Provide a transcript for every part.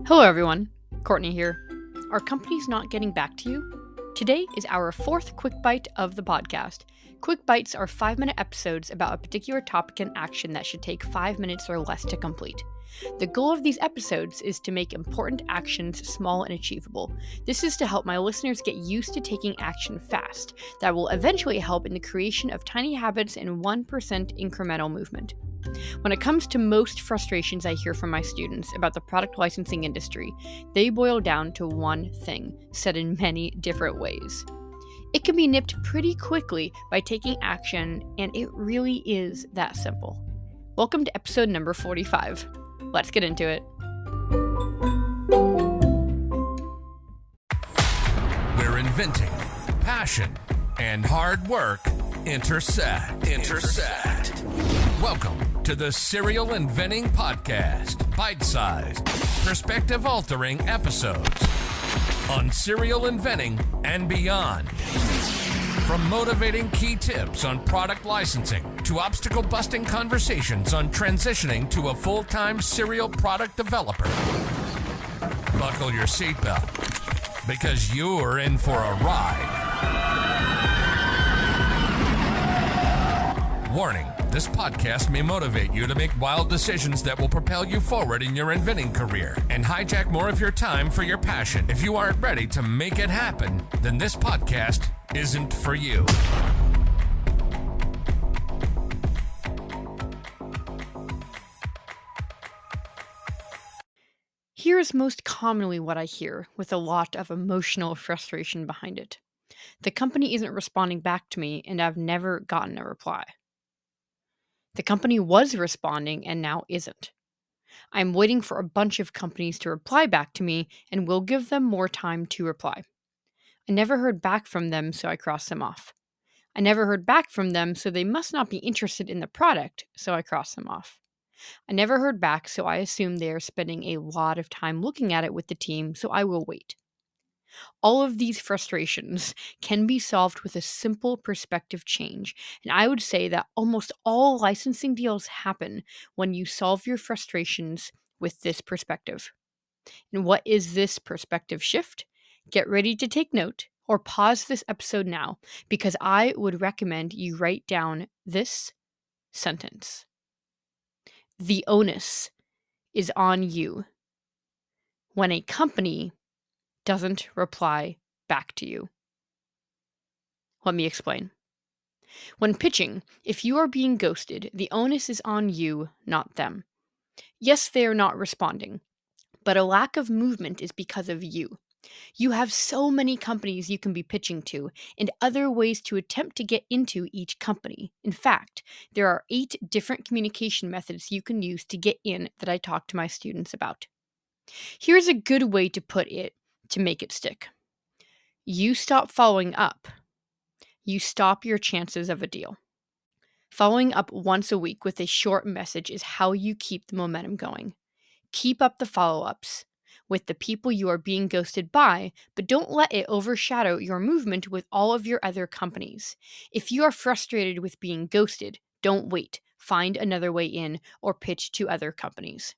Hello everyone, Courtney here. Our company's not getting back to you? Today is our fourth Quick Byte of the podcast. Quick Bytes are 5-minute episodes about a particular topic and action that should take 5 minutes or less to complete. The goal of these episodes is to make important actions small and achievable. This is to help my listeners get used to taking action fast. That will eventually help in the creation of tiny habits and 1% incremental movement. When it comes to most frustrations I hear from my students about the product licensing industry, they boil down to one thing, said in many different ways. It can be nipped pretty quickly by taking action, and it really is that simple. Welcome to episode number 45. Let's get into it. Where inventing, passion, and hard work intersect. Welcome to the Serial Inventing Podcast, bite-sized, perspective-altering episodes on serial inventing and beyond. From motivating key tips on product licensing to obstacle-busting conversations on transitioning to a full-time serial product developer. Buckle your seatbelt, because you're in for a ride. Warning, this podcast may motivate you to make wild decisions that will propel you forward in your inventing career and hijack more of your time for your passion. If you aren't ready to make it happen, then this podcast isn't for you. Here's most commonly what I hear, with a lot of emotional frustration behind it. The company isn't responding back to me, and I've never gotten a reply. The company was responding and now isn't. I'm waiting for a bunch of companies to reply back to me and will give them more time to reply. I never heard back from them, so I crossed them off. I never heard back from them, so they must not be interested in the product, so I crossed them off. I never heard back, so I assume they are spending a lot of time looking at it with the team, so I will wait. All of these frustrations can be solved with a simple perspective change, and I would say that almost all licensing deals happen when you solve your frustrations with this perspective. And what is this perspective shift? Get ready to take note or pause this episode now, because I would recommend you write down this sentence. The onus is on you when a company doesn't reply back to you. Let me explain. When pitching, if you are being ghosted, the onus is on you, not them. Yes, they are not responding, but a lack of movement is because of you. You have so many companies you can be pitching to and other ways to attempt to get into each company. In fact, there are 8 different communication methods you can use to get in that I talk to my students about. Here's a good way to put it to make it stick. You stop following up. You stop your chances of a deal. Following up once a week with a short message is how you keep the momentum going. Keep up the follow-ups with the people you are being ghosted by, but don't let it overshadow your movement with all of your other companies. If you are frustrated with being ghosted, don't wait. Find another way in or pitch to other companies.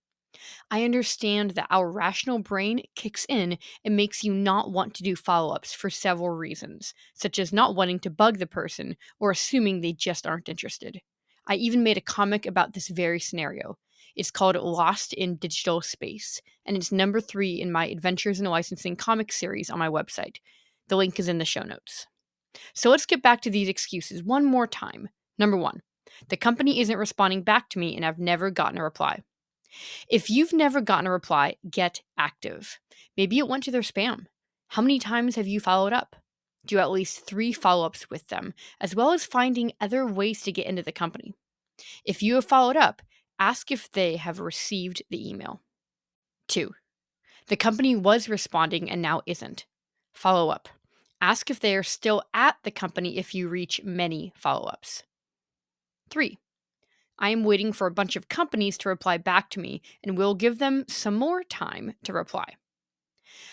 I understand that our rational brain kicks in and makes you not want to do follow-ups for several reasons, such as not wanting to bug the person or assuming they just aren't interested. I even made a comic about this very scenario. It's called Lost in Digital Space, and it's number 3 in my Adventures in Licensing comic series on my website. The link is in the show notes. So let's get back to these excuses one more time. Number 1, the company isn't responding back to me and I've never gotten a reply. If you've never gotten a reply, get active. Maybe it went to their spam. How many times have you followed up? Do at least 3 follow-ups with them, as well as finding other ways to get into the company. If you have followed up, ask if they have received the email. 2, the company was responding and now isn't. Follow up. Ask if they are still at the company if you reach many follow-ups. 3, I am waiting for a bunch of companies to reply back to me and will give them some more time to reply.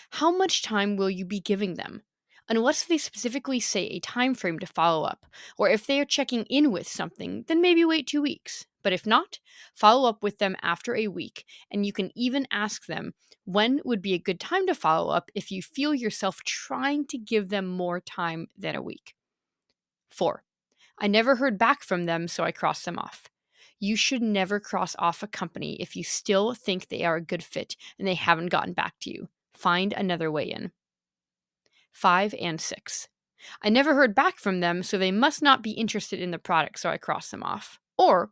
How much time will you be giving them? unless they specifically say a time frame to follow up, or if they are checking in with something, then maybe wait 2 weeks. But if not, follow up with them after a week, and you can even ask them when would be a good time to follow up if you feel yourself trying to give them more time than a week. 4. I never heard back from them, so I crossed them off. You should never cross off a company if you still think they are a good fit and they haven't gotten back to you. Find another way in. 5 and 6. I never heard back from them, so they must not be interested in the product, so I crossed them off. Or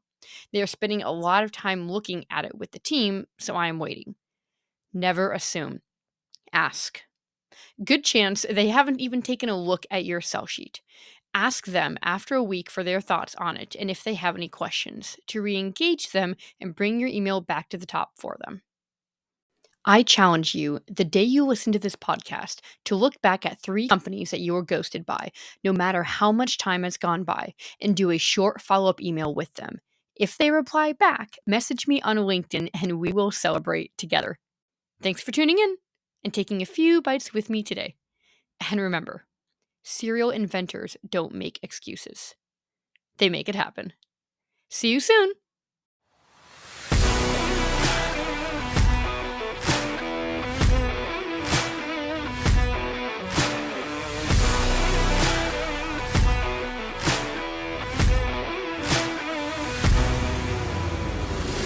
they are spending a lot of time looking at it with the team, so I am waiting. Never assume. Ask. Good chance they haven't even taken a look at your sell sheet. Ask them after a week for their thoughts on it and if they have any questions to re engage them and bring your email back to the top for them. I challenge you, the day you listen to this podcast, to look back at 3 companies that you were ghosted by, no matter how much time has gone by, and do a short follow up email with them. If they reply back, message me on LinkedIn and we will celebrate together. Thanks for tuning in and taking a few bites with me today. And remember, serial inventors don't make excuses, they make it happen. See you soon.